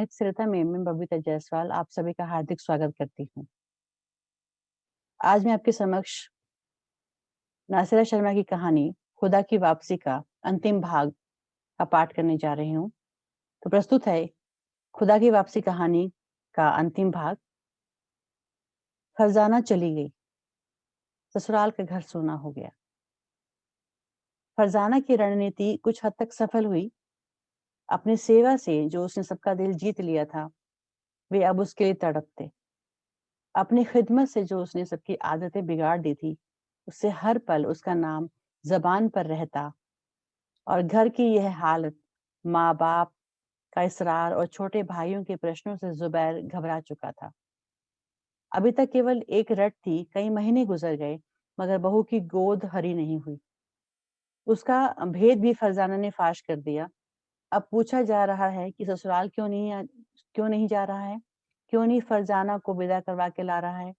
साहित्य सरिता में मैं बबीता जायसवाल आप सभी का हार्दिक स्वागत करती हूँ। आज मैं आपके समक्ष नासिरा शर्मा की कहानी खुदा की वापसी का अंतिम भाग का पाठ करने जा रही हूँ। तो प्रस्तुत है खुदा की वापसी कहानी का अंतिम भाग। फरजाना चली गई, ससुराल का घर सूना हो गया। फरजाना की रणनीति कुछ हद तक सफल हुई। अपनी सेवा से जो उसने सबका दिल जीत लिया था, वे अब उसके लिए तड़पते। अपनी खिदमत से जो उसने सबकी आदतें बिगाड़ दी थी, उससे हर पल उसका नाम जबान पर रहता। और घर की यह हालत, माँ बाप का इसरार और छोटे भाइयों के प्रश्नों से जुबैर घबरा चुका था। अभी तक केवल एक रट थी, कई महीने गुजर गए मगर बहू की गोद हरी नहीं हुई। उसका भेद भी फरजाना ने फाश कर दिया। अब पूछा जा रहा है कि ससुराल क्यों नहीं जा रहा है, क्यों नहीं फरजाना को विदा करवा के ला रहा है।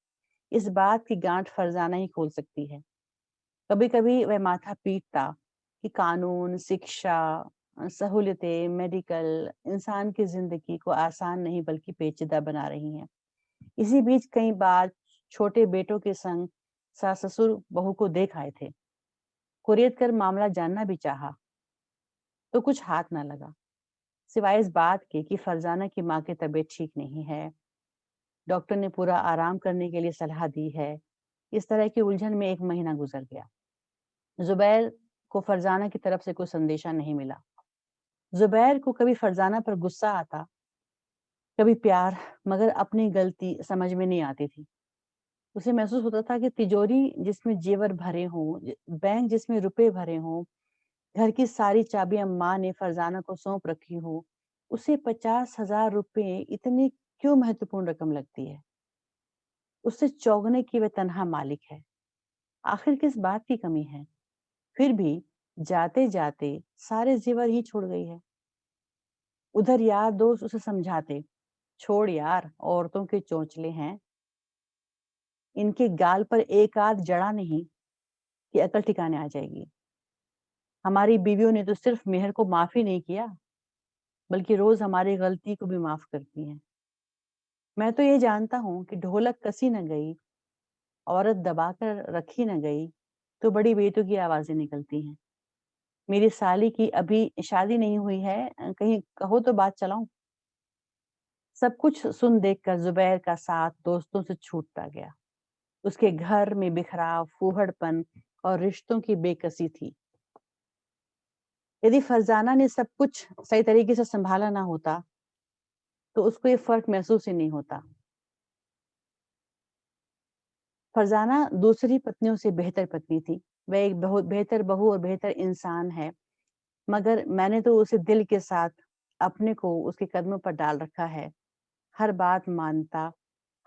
इस बात की गांठ फरजाना ही खोल सकती है। कभी कभी वह माथा पीटता कि कानून, शिक्षा, सहूलियतें, मेडिकल इंसान की जिंदगी को आसान नहीं बल्कि पेचीदा बना रही हैं। इसी बीच कई बार छोटे बेटों के संग सास ससुर बहू को देख आए थे। कुरियत कर मामला जानना भी चाहा तो कुछ हाथ न लगा, सिवाय इस बात के कि फरजाना की माँ की तबीयत ठीक नहीं है। डॉक्टर ने पूरा आराम करने के लिए सलाह दी है। इस तरह की उलझन में एक महीना गुजर गया। जुबैर को फरजाना की तरफ से कोई संदेशा नहीं मिला। जुबैर को कभी फरजाना पर गुस्सा आता, कभी प्यार, मगर अपनी गलती समझ में नहीं आती थी। उसे महसूस होता था कि तिजोरी जिसमें जेवर भरे हों, बैंक जिसमें रुपए भरे हों, घर की सारी चाबियां माँ ने फरजाना को सौंप रखी हो, उसे 50,000 रुपए इतनी क्यों महत्वपूर्ण रकम लगती है। उससे चौगने की वह तनहा मालिक है। आखिर किस बात की कमी है। फिर भी जाते जाते सारे जेवर ही छोड़ गई है। उधर यार दोस्त उसे समझाते, छोड़ यार, औरतों के चोंचले हैं, इनके गाल पर एक आध जड़ा नहीं कि अकल ठिकाने आ जाएगी। हमारी बीवियों ने तो सिर्फ मेहर को माफ ही नहीं किया, बल्कि रोज हमारी गलती को भी माफ करती हैं। मैं तो ये जानता हूँ कि ढोलक कसी न गई, औरत दबाकर रखी न गई, तो बड़ी बेतुकी आवाजें निकलती हैं। मेरी साली की अभी शादी नहीं हुई है, कहीं कहो तो बात चलाऊं। सब कुछ सुन देखकर जुबैर का साथ दोस्तों से छूटता गया। उसके घर में बिखराव, फूहड़पन और रिश्तों की बेकसी थी। यदि फरजाना ने सब कुछ सही तरीके से संभाला ना होता तो उसको ये फर्क महसूस ही नहीं होता। फरजाना दूसरी पत्नियों से बेहतर पत्नी थी। वह एक बहुत बेहतर बहू और बेहतर इंसान है, मगर मैंने तो उसे दिल के साथ अपने को उसके कदमों पर डाल रखा है। हर बात मानता,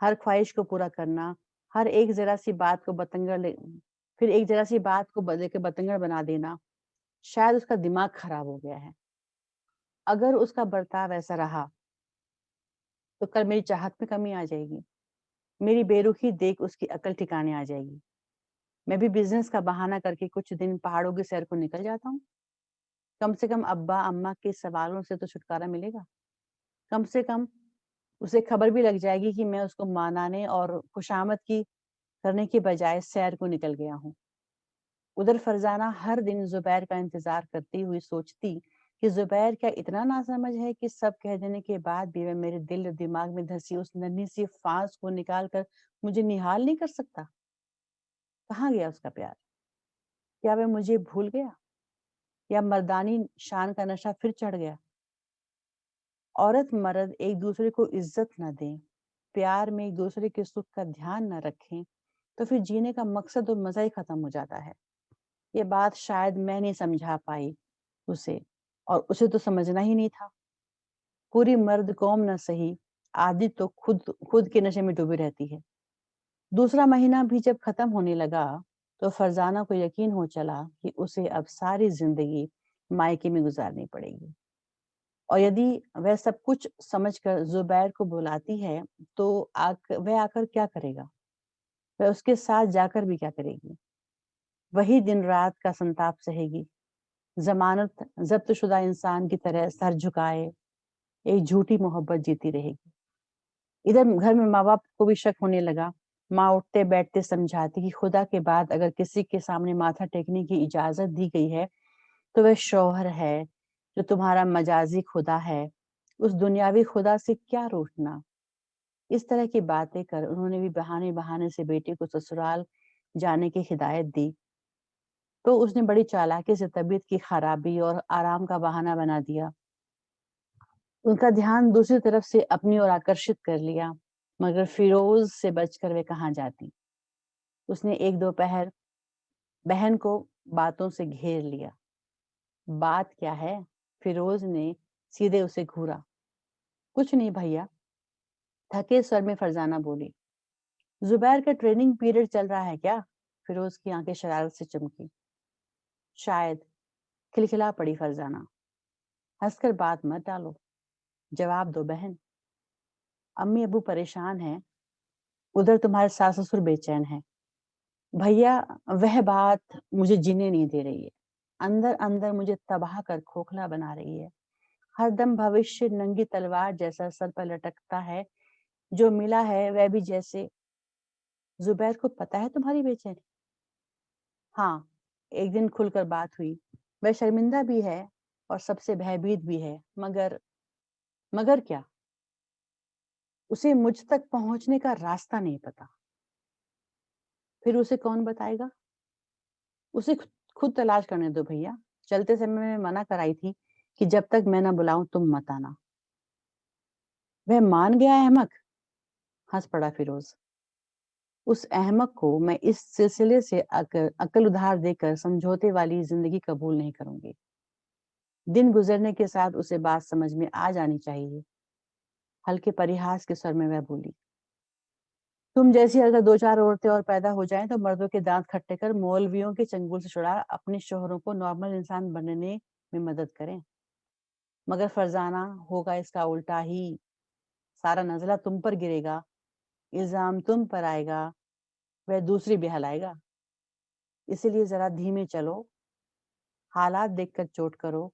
हर ख्वाहिश को पूरा करना, हर एक जरा सी बात को फिर एक जरा सी बात को बदल के बतंगड़ बना देना। शायद उसका दिमाग खराब हो गया है। अगर उसका बर्ताव ऐसा रहा तो कल मेरी चाहत में कमी आ जाएगी। मेरी बेरुखी देख उसकी अकल ठिकाने आ जाएगी। मैं भी बिजनेस का बहाना करके कुछ दिन पहाड़ों की सैर को निकल जाता हूँ। कम से कम अब्बा अम्मा के सवालों से तो छुटकारा मिलेगा। कम से कम उसे खबर भी लग जाएगी कि मैं उसको मनाने और खुशामद की करने के बजाय सैर को निकल गया हूँ। उधर फरजाना हर दिन जुबैर का इंतजार करती हुई सोचती कि जुबैर क्या इतना नासमझ है कि सब कह देने के बाद भी वह मेरे दिल और दिमाग में धसी उस नन्ही सी फांस को निकाल कर मुझे निहाल नहीं कर सकता। कहाँ गया उसका प्यार? क्या वह मुझे भूल गया, या मर्दानी शान का नशा फिर चढ़ गया? औरत मर्द एक दूसरे को इज्जत न दें, प्यार में एक दूसरे के सुख का ध्यान न रखें, तो फिर जीने का मकसद और मजा ही खत्म हो जाता है। ये बात शायद मैं नहीं समझा पाई उसे, और उसे तो समझना ही नहीं था। पूरी मर्द कौम न सही, आदि तो खुद खुद के नशे में डूबी रहती है। दूसरा महीना भी जब खत्म होने लगा तो फरजाना को यकीन हो चला कि उसे अब सारी जिंदगी मायके में गुजारनी पड़ेगी। और यदि वह सब कुछ समझकर जुबैर को बुलाती है तो वह आकर क्या करेगा? वह उसके साथ जाकर भी क्या करेगी? वही दिन रात का संताप सहेगी, जमानत जब्त शुदा इंसान की तरह सर झुकाए, एक झूठी मोहब्बत जीती रहेगी। इधर घर में माँ बाप को भी शक होने लगा। माँ उठते बैठते समझाती कि खुदा के बाद अगर किसी के सामने माथा टेकने की इजाजत दी गई है तो वह शौहर है, जो तुम्हारा मजाजी खुदा है। उस दुनियावी खुदा से क्या रूठना। इस तरह की बातें कर उन्होंने भी बहाने बहाने से बेटे को ससुराल जाने की हिदायत दी। तो उसने बड़ी चालाकी से तबीयत की खराबी और आराम का बहाना बना दिया। उनका ध्यान दूसरी तरफ से अपनी ओर आकर्षित कर लिया, मगर फिरोज से बचकर वे कहाँ जाती। उसने एक दोपहर बहन को बातों से घेर लिया। बात क्या है? फिरोज ने सीधे उसे घूरा। कुछ नहीं भैया, थके स्वर में फरजाना बोली। जुबैर का ट्रेनिंग पीरियड चल रहा है क्या? फिरोज की आंखें शरारत से चमकी। शायद, खिलखिला पड़ी फरजाना। हंसकर बात मत डालो, जवाब दो बहन। अम्मी अबू परेशान हैं, उधर तुम्हारे सास ससुर बेचैन हैं। भैया, वह बात मुझे जीने नहीं दे रही है। अंदर अंदर मुझे तबाह कर खोखला बना रही है। हर दम भविष्य नंगी तलवार जैसा सर पर लटकता है। जो मिला है वह भी जैसे। जुबैर को पता है तुम्हारी बेचैनी? हाँ, एक दिन खुलकर बात हुई। वह शर्मिंदा भी है और सबसे भयभीत भी है, मगर क्या? उसे मुझ तक पहुंचने का रास्ता नहीं पता। फिर उसे कौन बताएगा? उसे खुद तलाश करने दो भैया। चलते समय मैं मना कराई थी कि जब तक मैं ना बुलाऊं तुम मत आना। वह मान गया अहमक। हंस पड़ा फिरोज। उस अहमक को मैं इस सिलसिले से अकल उधार देकर समझौते वाली जिंदगी कबूल नहीं करूंगी। दिन गुजरने के साथ उसे बात समझ में आ जानी चाहिए। हल्के परिहास के स्वर में वह बोली। तुम जैसी अगर दो चार औरतें और पैदा हो जाएं तो मर्दों के दांत खट्टे कर मौलवियों के चंगुल से छुड़ा अपने शोहरों को नॉर्मल इंसान बनने में मदद करें। मगर फरजाना, होगा इसका उल्टा ही। सारा नजला तुम पर गिरेगा, इल्जाम तुम पर आएगा, वह दूसरी बहलाएगा। इसीलिए जरा धीमे चलो, हालात देखकर चोट करो।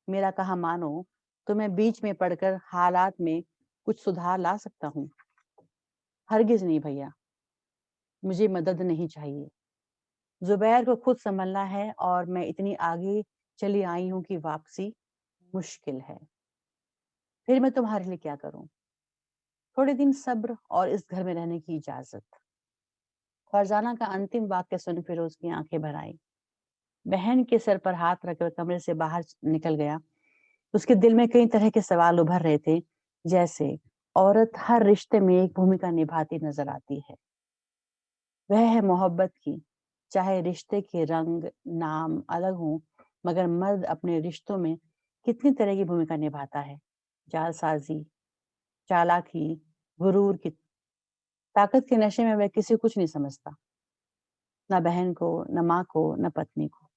मेरा कहा मानो तो मैं बीच में पड़कर हालात में कुछ सुधार ला सकता हूँ। हरगिज नहीं भैया, मुझे मदद नहीं चाहिए। जुबैर को खुद संभलना है और मैं इतनी आगे चली आई हूँ कि वापसी मुश्किल है। फिर मैं तुम्हारे लिए क्या करूं? थोड़े दिन सब्र और इस घर में रहने की इजाजत। फरजाना का अंतिम वाक्य सुन फिरोज की आंखें भर आई। बहन के सर पर हाथ रखकर कमरे से बाहर निकल गया। उसके दिल में कई तरह के सवाल उभर रहे थे। जैसे, औरत हर रिश्ते में एक भूमिका निभाती नजर आती है। वह है मोहब्बत की। चाहे रिश्ते के रंग नाम अलग हों, मगर मर्द अपने रिश्तों में कितनी तरह की भूमिका निभाता है। जालसाजी, चालाकी, गुरूर की। ताकत के नशे में वह किसी को कुछ नहीं समझता, न बहन को, न माँ को, न पत्नी को।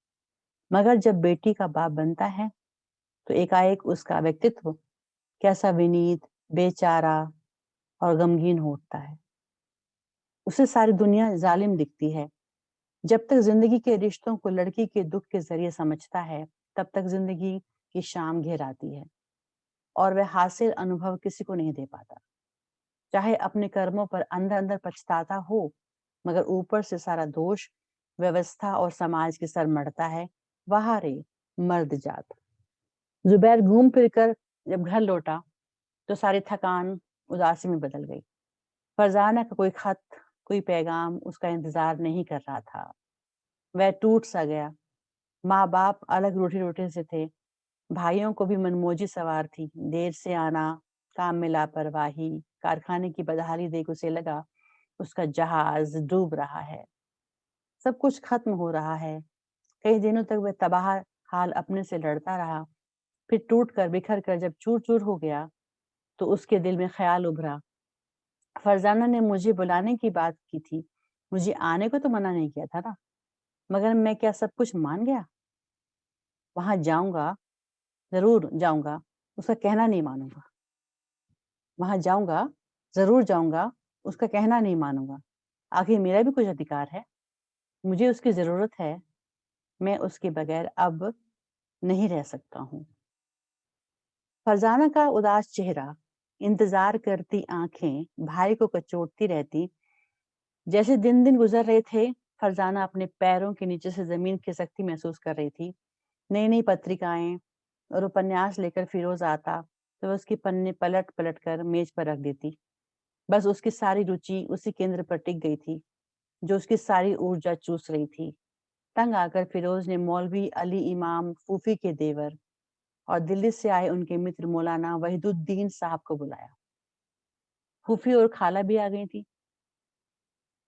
मगर जब बेटी का बाप बनता है तो एकाएक उसका व्यक्तित्व कैसा विनीत, बेचारा और गमगीन हो उठता है। उसे सारी दुनिया जालिम दिखती है। जब तक जिंदगी के रिश्तों को लड़की के दुख के जरिए समझता है, तब तक जिंदगी की शाम घेर आती है और वह हासिल अनुभव किसी को नहीं दे पाता। चाहे अपने कर्मों पर अंदर अंदर पछताता हो, मगर ऊपर से सारा दोष व्यवस्था और समाज के सर मढ़ता है। वाह रे मर्द जात। जुबैर घूम फिरकर जब घर लौटा तो सारी थकान उदासी में बदल गई। फरजाना का कोई खत, कोई पैगाम उसका इंतजार नहीं कर रहा था। वह टूट सा गया। माँ बाप अलग रोटी रोटी से थे। भाइयों को भी मनमोजी सवार थी। देर से आना, काम में लापरवाही, कारखाने की बदहाली देख उसे लगा उसका जहाज डूब रहा है। सब कुछ खत्म हो रहा है। कई दिनों तक वह तबाह हाल अपने से लड़ता रहा। फिर टूट कर बिखर कर जब चूर चूर हो गया तो उसके दिल में ख्याल उभरा। फरजाना ने मुझे बुलाने की बात की थी, मुझे आने को तो मना नहीं किया था ना। मगर मैं क्या सब कुछ मान गया? वहां जाऊंगा, जरूर जाऊंगा, उसका कहना नहीं मानूंगा। वहां जाऊंगा, जरूर जाऊंगा, उसका कहना नहीं मानूंगा। आखिर मेरा भी कुछ अधिकार है। मुझे उसकी जरूरत है। मैं उसके बगैर अब नहीं रह सकता हूँ। फरजाना का उदास चेहरा, इंतजार करती आंखें भाई को कचोटती रहती। जैसे दिन दिन गुजर रहे थे, फरजाना अपने पैरों के नीचे से जमीन खिसकती महसूस कर रही थी। नई नई पत्रिकाएं और उपन्यास लेकर फिरोज आता तो वह उसकी पन्ने पलट पलट कर मेज पर रख देती। बस उसकी सारी रुचि उसी केंद्र पर टिक गई थी जो उसकी सारी ऊर्जा चूस रही थी। तंग आकर फिरोज ने मौलवी अली इमाम फूफी के देवर और दिल्ली से आए उनके मित्र मौलाना वहीदुद्दीन साहब को बुलाया। फूफी और खाला भी आ गई थी।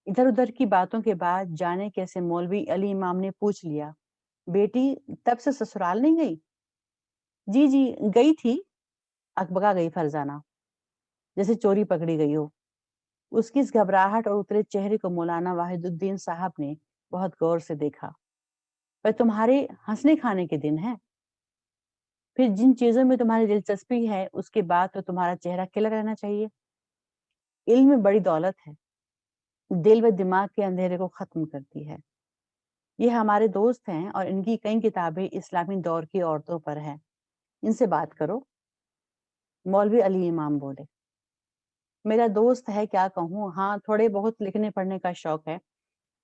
इधर उधर की बातों के बाद जाने कैसे मौलवी अली इमाम ने पूछ लिया, बेटी तब से ससुराल नहीं गई? जी जी गई थी, अकबका गई फरजाना, जैसे चोरी पकड़ी गई हो। उसकी इस घबराहट और उतरे चेहरे को मौलाना वाहिदुद्दीन साहब ने बहुत गौर से देखा। पर तुम्हारे हंसने खाने के दिन है, फिर जिन चीजों में तुम्हारी दिलचस्पी है उसके बाद तो तुम्हारा चेहरा खिला रहना चाहिए। इल्म में बड़ी दौलत है, दिल व दिमाग के अंधेरे को खत्म करती है। ये हमारे दोस्त हैं और इनकी कई किताबें इस्लामी दौर की औरतों पर हैं, इनसे बात करो। मौलवी अली इमाम बोले। मेरा दोस्त है, क्या कहूँ, हाँ थोड़े बहुत लिखने पढ़ने का शौक है।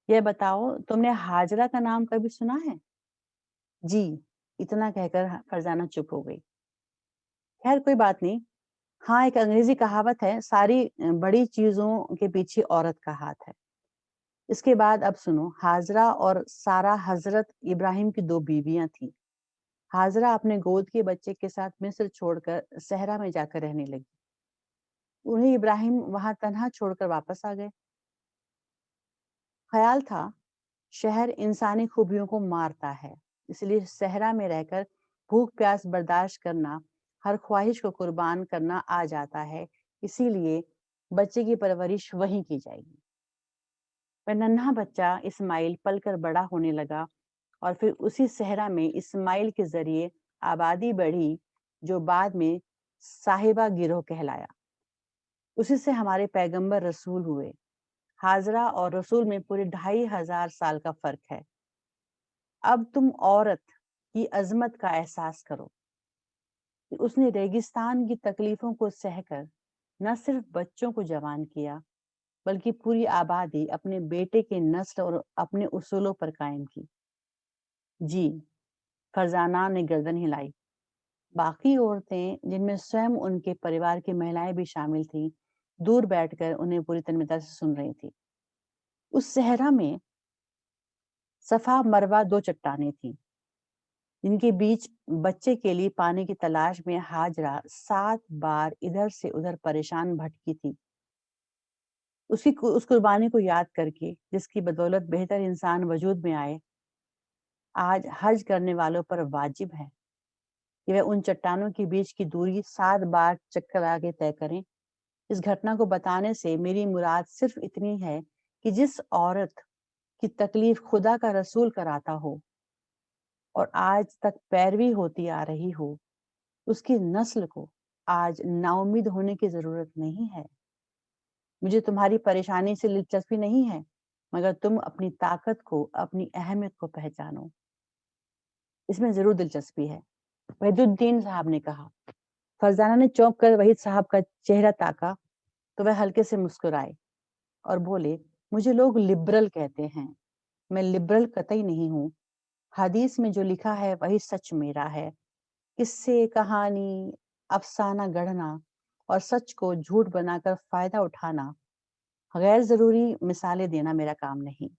यह बताओ, तुमने हाजरा का नाम कभी सुना है? जी, इतना कहकर फरजाना चुप हो गई। खैर कोई बात नहीं। हाँ, एक अंग्रेजी कहावत है, सारी बड़ी चीजों के पीछे औरत का हाथ है। इसके बाद अब सुनो, हाजरा और सारा हजरत इब्राहिम की दो बीवियां थी। हाजरा अपने गोद के बच्चे के साथ मिस्र छोड़कर सहरा में जाकर रहने लगी। उन्हें इब्राहिम वहां तन्हा छोड़कर वापस आ गए। ख्याल था शहर इंसानी खूबियों को मारता है, इसलिए सहरा में रहकर भूख प्यास बर्दाश्त करना, हर ख्वाहिश को कुर्बान करना आ जाता है। इसीलिए बच्चे की परवरिश वहीं की जाएगी। वह नन्हा बच्चा इस्माइल पलकर बड़ा होने लगा और फिर उसी सहरा में इस्माइल के जरिए आबादी बढ़ी, जो बाद में साहिबा गिरोह कहलाया। उसी से हमारे पैगंबर रसूल हुए। हाजरा और रसूल में पूरे 2500 साल का फर्क है। अब तुम औरत की अजमत का एहसास करो कि उसने रेगिस्तान की तकलीफों को सहकर न सिर्फ बच्चों को जवान किया, बल्कि पूरी आबादी अपने बेटे के नस्ल और अपने उसूलों पर कायम की। जी, फरजाना ने गर्दन हिलाई। बाकी औरतें, जिनमें स्वयं उनके परिवार की महिलाएं भी शामिल थीं, दूर बैठकर उन्हें पूरी तन्मयता से सुन रही थी। उस सहरा में सफा मरवा दो चट्टानें थीं, जिनके बीच बच्चे के लिए पानी की तलाश में हाजरा 7 बार इधर से उधर परेशान भटकी थी। उस कुर्बानी को याद करके, जिसकी बदौलत बेहतर इंसान वजूद में आए, आज हज करने वालों पर वाजिब है कि वे उन चट्टानों के बीच की दूरी 7 बार चक्कर आगे तय करें। इस घटना को बताने से मेरी मुराद सिर्फ इतनी है कि जिस औरत की तकलीफ खुदा का रसूल कराता हो और आज तक पैरवी होती आ रही हो, उसकी नस्ल को आज नाउम्मीद होने की जरूरत नहीं है। मुझे तुम्हारी परेशानी से दिलचस्पी नहीं है, मगर तुम अपनी ताकत को, अपनी अहमियत को पहचानो। इसमें जरूर दिलचस्पी है, वहीदुद्दीन साहब ने कहा। फरजाना ने चौंक कर वहीद साहब का चेहरा ताका तो वह हल्के से मुस्कुराए और बोले, मुझे लोग लिबरल कहते हैं। मैं लिबरल कतई नहीं हूँ। हदीस में जो लिखा है वही सच मेरा है। किस्से, कहानी, अफसाना गढ़ना और सच को झूठ बनाकर फायदा उठाना, गैर जरूरी मिसालें देना मेरा काम नहीं।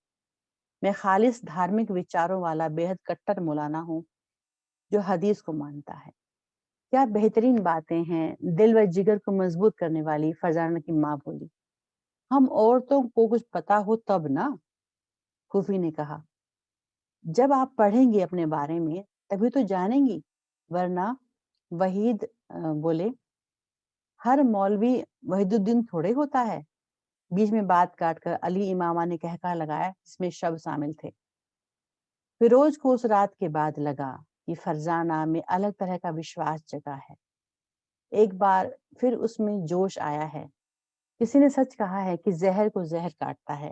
मैं खालिस धार्मिक विचारों वाला बेहद कट्टर मौलाना हूँ जो हदीस को मानता है। क्या बेहतरीन बातें हैं, दिल व जिगर को मजबूत करने वाली, फरजाना की माँ बोली। हम औरतों को कुछ पता हो तब ना, फूफी ने कहा। जब आप पढ़ेंगी अपने बारे में तभी तो जानेंगी, वरना, वहीद बोले, हर मौलवी वहीदुद्दीन थोड़े होता है। बीच में बात काटकर अली इमामा ने कहका लगाया, जिसमें शब्द शामिल थे। फिरोज को उस रात के बाद लगा कि फरजाना में अलग तरह का विश्वास जगा है। एक बार फिर उसमें जोश आया है। किसी ने सच कहा है कि जहर को जहर काटता है।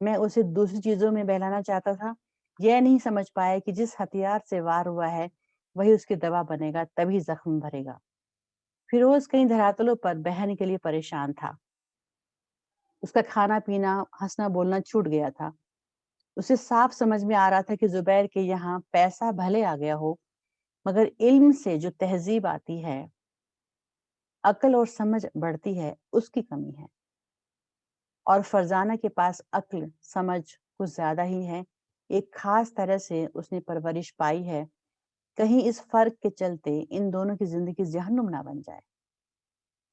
मैं उसे दूसरी चीजों में बहलाना चाहता था, यह नहीं समझ पाया कि जिस हथियार से वार हुआ है वही उसकी दवा बनेगा, तभी जख्म भरेगा। फिरोज कई धरातलों पर बहन के लिए परेशान था। उसका खाना पीना, हंसना बोलना छूट गया था। उसे साफ समझ में आ रहा था कि जुबैर के यहाँ पैसा भले आ गया हो, मगर इल्म से जो तहजीब आती है, अक्ल और समझ बढ़ती है, उसकी कमी है। और फरजाना के पास अक्ल समझ कुछ ज्यादा ही है। एक खास तरह से उसने परवरिश पाई है। कहीं इस फर्क के चलते इन दोनों की जिंदगी जहन्नुम ना बन जाए।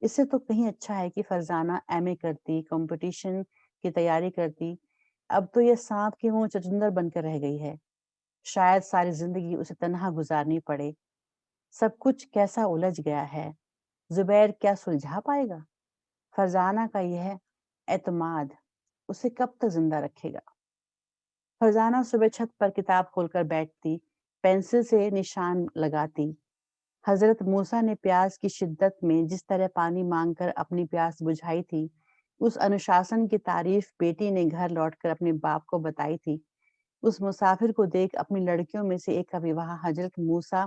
इससे तो कहीं अच्छा है कि फरजाना एमए करती, कंपटीशन की तैयारी करती। अब तो ये सांप के मुंह चचुंदर बनकर रह गई है। शायद सारी जिंदगी उसे तन्हा गुजारनी पड़े। सब कुछ कैसा उलझ गया है। जुबैर क्या सुलझा पाएगा? फरजाना का यह एतमाद उसे कब तक जिंदा रखेगा? फरजाना सुबह छत पर किताब खोलकर बैठती, पेंसिल से निशान लगाती। हजरत मूसा ने प्यास की शिद्दत में जिस तरह पानी मांगकर अपनी प्यास बुझाई थी, उस अनुशासन की तारीफ बेटी ने घर लौटकर अपने बाप को बताई थी। उस मुसाफिर को देख अपनी लड़कियों में से एक का विवाह हजरत मूसा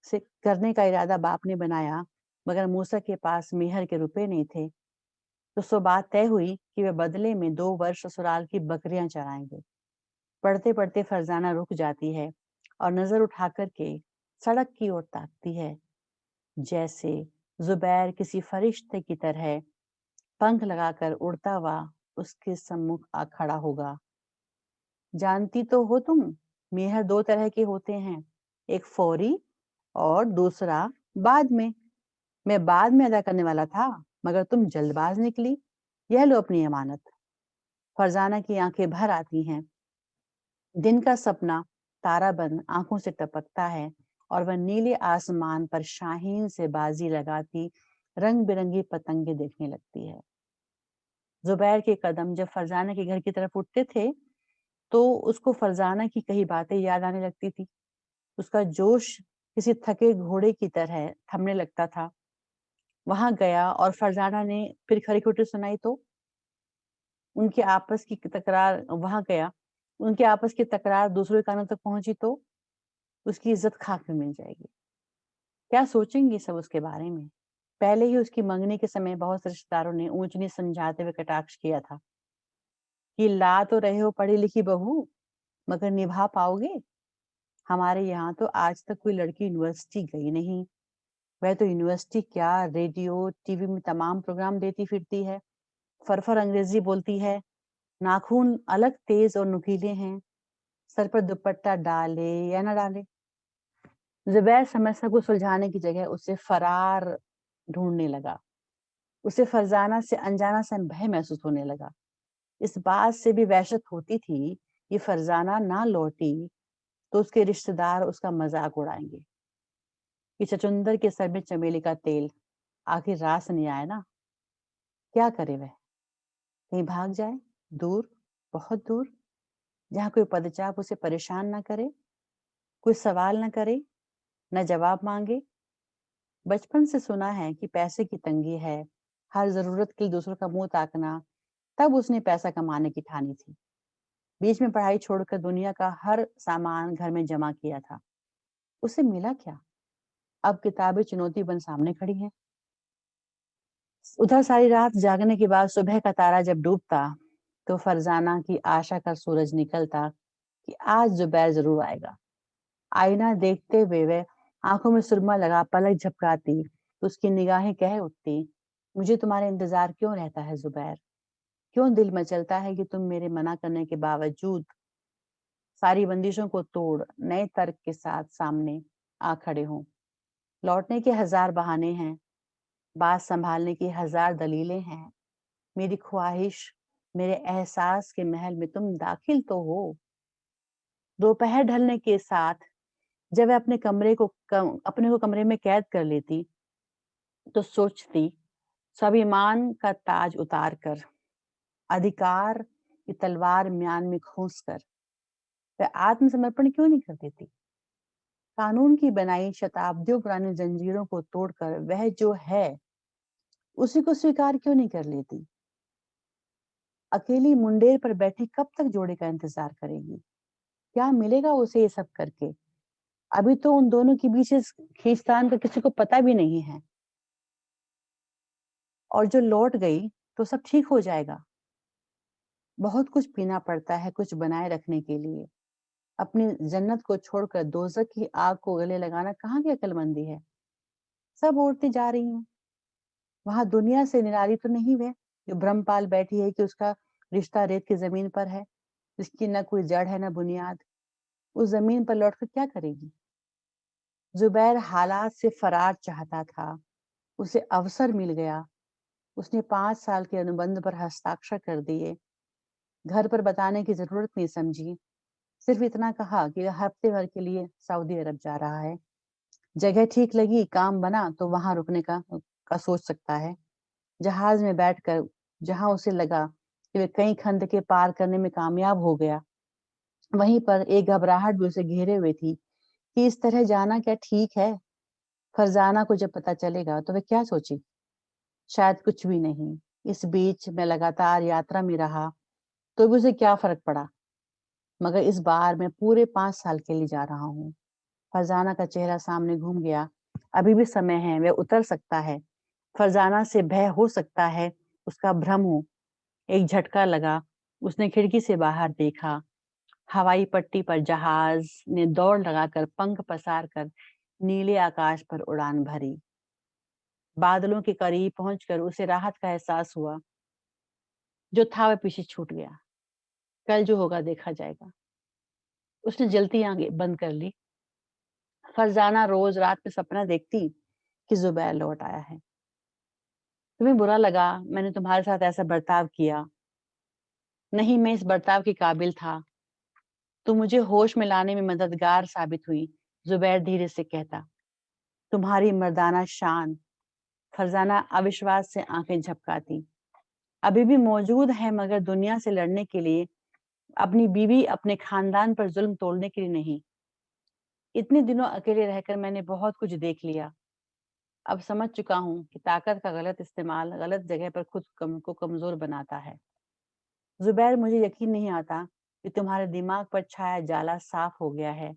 से करने का इरादा बाप ने बनाया, मगर मूसा के पास मेहर के रुपए नहीं थे। तो सो बात तय हुई कि वे बदले में 2 वर्ष ससुराल की बकरियां चराएंगे। पढ़ते पढ़ते फरजाना रुक जाती है और नजर उठा करके सड़क की ओर ताकती है, जैसे जुबैर किसी फरिश्ते की तरह पंख लगाकर उड़ता हुआ उसके सम्मुख आ खड़ा होगा। जानती तो हो तुम, मेहर 2 तरह के होते हैं, एक फौरी और दूसरा बाद में। मैं बाद में अदा करने वाला था, मगर तुम जल्दबाज निकली। यह लो अपनी अमानत। फरजाना की आंखें भर आती हैं। दिन का सपना ताराबंद आंखों से टपकता है और वह नीले आसमान पर शाहीन से बाजी लगाती रंग बिरंगी पतंगे देखने लगती है। जुबैर के कदम जब फरजाना के घर की तरफ उठते थे, तो उसको फरजाना की कई बातें याद आने लगती थी। उसका जोश किसी थके घोड़े की तरह थमने लगता था। वहां गया और फरजाना ने फिर खरी खोटी सुनाई तो उनके आपस की तकरार वहां गया उनके आपस की तकरार दूसरे कानों तक पहुंची तो उसकी इज्जत खाक में मिल जाएगी। क्या सोचेंगे सब उसके बारे में? पहले ही उसकी मंगनी के समय बहुत से रिश्तेदारों ने ऊंच नीच समझाते हुए कटाक्ष किया था कि ला तो रहे हो पढ़ी लिखी बहू, मगर निभा पाओगे? हमारे यहाँ तो आज तक कोई लड़की यूनिवर्सिटी गई नहीं। वह तो यूनिवर्सिटी क्या, रेडियो टीवी में तमाम प्रोग्राम देती फिरती है। फरफर अंग्रेजी बोलती है। नाखून अलग तेज और नुकीले हैं। सर पर दुपट्टा डाले या न डाले, जुबैर समस्या को सुलझाने की जगह उसे फरार ढूंढने लगा। उसे फरजाना से अनजाना सा भय महसूस होने लगा। इस बात से भी वहशत होती थी कि फरजाना ना लौटी तो उसके रिश्तेदार उसका मजाक उड़ाएंगे कि चचुंदर के सर में चमेली का तेल। आखिर रास नहीं आया ना। क्या करे वह? कहीं भाग जाए, दूर, बहुत दूर, जहाँ कोई पदचाप उसे परेशान ना करे, कोई सवाल ना करे, न जवाब मांगे। बचपन से सुना है कि पैसे की तंगी है, हर जरूरत के लिए दूसरों का मुंह ताकना। तब उसने पैसा कमाने की ठानी थी। बीच में पढ़ाई छोड़कर दुनिया का हर सामान घर में जमा किया था। उसे मिला क्या? अब किताबें चुनौती बन सामने खड़ी हैं। उधर सारी रात जागने के बाद सुबह का तारा जब डूबता, तो फरजाना की आशा का सूरज निकलता कि आज जुबैर जरूर आएगा। आईना देखते हुए वह आंखों में सुरमा लगा पलक झपकाती तो उसकी निगाहें कह उठती, मुझे तुम्हारा इंतजार क्यों रहता है जुबैर? क्यों दिल मचलता है कि तुम मेरे मना करने के बावजूद सारी बंदिशों को तोड़ नए तर्क के साथ सामने आ खड़े हो? लौटने के हजार बहाने हैं, बात संभालने की हजार दलीलें हैं। मेरी ख्वाहिश, मेरे एहसास के महल में तुम दाखिल तो हो। दोपहर ढलने के साथ जब वह अपने को कमरे में कैद कर लेती, तो सोचती, स्वाभिमान का ताज उतार कर, अधिकार की तलवार म्यान में खोस कर वह आत्मसमर्पण क्यों नहीं कर देती? कानून की बनाई शताब्दियों पुरानी जंजीरों को तोड़कर वह जो है उसी को स्वीकार क्यों नहीं कर लेती? अकेली मुंडेर पर बैठी कब तक जोड़े का इंतजार करेगी? क्या मिलेगा उसे ये सब करके? अभी तो उन दोनों के बीच इस खींचतान का किसी को पता भी नहीं है। اور جو لوٹ گئی تو سب ٹھیک ہو جائے گا. بہت کچھ پینا پڑتا ہے کچھ بنائے رکھنے کے لیے. اپنی جنت کو چھوڑ کر دوزخ کی آگ کو گلے لگانا کہاں کی عقل مندی ہے. سب عورتیں جا رہی ہیں. وہاں دنیا سے نرالی تو نہیں ہے جو برہم پال بیٹھی ہے کہ اس کا رشتہ ریت کی زمین پر ہے, جس کی نہ کوئی جڑ ہے نہ بنیاد. اس زمین پر لوٹ کر کیا کرے گی؟ زبیر حالات سے فرار چاہتا تھا. اسے اوسر مل گیا. اس نے 5 سال کے انوبندھ پر ہستاکشر کر دیے. گھر پر بتانے کی ضرورت نہیں سمجھی. صرف اتنا کہا کہ ہفتے بھر کے لیے سعودی عرب جا رہا ہے. جگہ ٹھیک لگی, کام بنا تو وہاں رکنے کا سوچ سکتا ہے. جہاز میں بیٹھ کر جہاں اسے لگا کہ وہ کئی خند کے پار کرنے میں کامیاب ہو گیا, وہیں پر ایک گھبراہٹ بھی اسے گھیرے ہوئے تھی کہ اس طرح جانا کیا ٹھیک ہے. فرزانہ کو جب پتا چلے گا تو وہ کیا سوچی؟ شاید کچھ بھی نہیں. اس بیچ میں لگاتار یاترا میں رہا تو بھی اسے کیا فرق پڑا, مگر اس بار میں پورے 5 سال کے لیے جا رہا ہوں. فرزانہ کا چہرہ سامنے گھوم گیا. ابھی بھی سمے ہے, وہ اتر سکتا ہے. فرزانہ سے بھے ہو سکتا ہے, اس کا بھرم ہو. ایک جھٹکا لگا. اس نے کھڑکی سے باہر دیکھا. ہوائی پٹی پر جہاز نے دوڑ لگا کر پنکھ پسار کر نیلے آکاش پر اڑان بھری. بادلوں کے قریب پہنچ کر اسے راحت کا احساس ہوا. جو تھا وہ پیچھے چھوٹ گیا. کل جو ہوگا دیکھا جائے گا. اس نے جلتی آنکھیں بند کر لی. فرزانہ روز رات میں سپنا دیکھتی کہ زبیر لوٹ آیا ہے. تمہیں برا لگا میں نے تمہارے ساتھ ایسا برتاؤ کیا. نہیں, میں اس برتاؤ کے قابل تھا. تو مجھے ہوش میں لانے میں مددگار ثابت ہوئی, زبیر دھیرے سے کہتا. تمہاری مردانہ شان. فرزانہ اوشواس سے آنکھیں جھپکاتی. ابھی بھی موجود ہے, مگر دنیا سے لڑنے کے لیے, اپنی بیوی اپنے خاندان پر ظلم توڑنے کے لیے نہیں. اتنے دنوں اکیلے رہ کر میں نے بہت کچھ دیکھ لیا. اب سمجھ چکا ہوں کہ طاقت کا غلط استعمال غلط جگہ پر خود کو کمزور بناتا ہے. زبیر, مجھے یقین نہیں آتا کہ تمہارے دماغ پر چھایا جالا صاف ہو گیا ہے.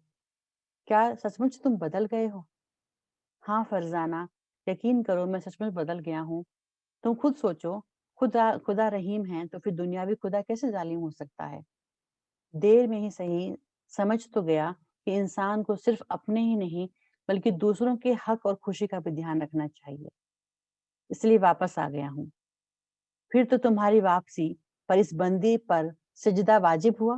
کیا سچ مچ تم بدل گئے ہو؟ ہاں فرزانہ, یقین کرو میں سچ مچ بدل گیا ہوں. تم خود سوچو, خدا رحیم ہے تو پھر دنیاوی خدا کیسے ظالم ہو سکتا ہے؟ دیر میں ہی صحیح سمجھ تو گیا کہ انسان کو صرف اپنے ہی نہیں بلکہ دوسروں کے حق اور خوشی کا بھی دھیان رکھنا چاہیے. اس لیے واپس آ گیا ہوں. پھر تو تمہاری واپسی پر اس بندی پر سجدہ واجب ہوا.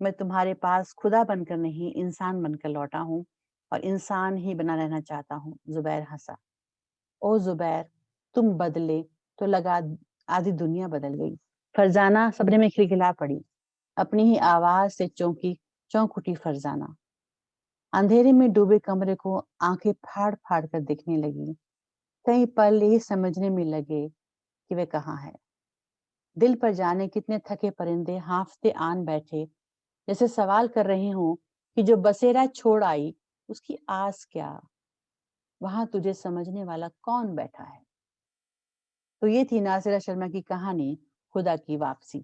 میں تمہارے پاس خدا بن کر نہیں انسان بن کر لوٹا ہوں, اور انسان ہی بنا رہنا چاہتا ہوں. زبیر ہنسا. او زبیر, تم بدلے تو لگا آدھی دنیا بدل گئی. فرزانہ صبر میں کھلکھلا پڑی. اپنی ہی آواز سے چونک اٹھی فرزانہ. اندھیرے میں ڈوبے کمرے کو آنکھیں پھاڑ پھاڑ کر دیکھنے لگی. کئی پل یہ سمجھنے میں لگے کہ وہ کہاں ہے. دل پر جانے کتنے تھکے پرندے ہانفتے آن بیٹھے, جیسے سوال کر رہے ہوں کہ جو بسیرا چھوڑ آئی اس کی آس کیا, وہاں تجھے سمجھنے والا کون بیٹھا ہے. تو یہ تھی ناصرہ شرما کی کہانی خدا کی واپسی.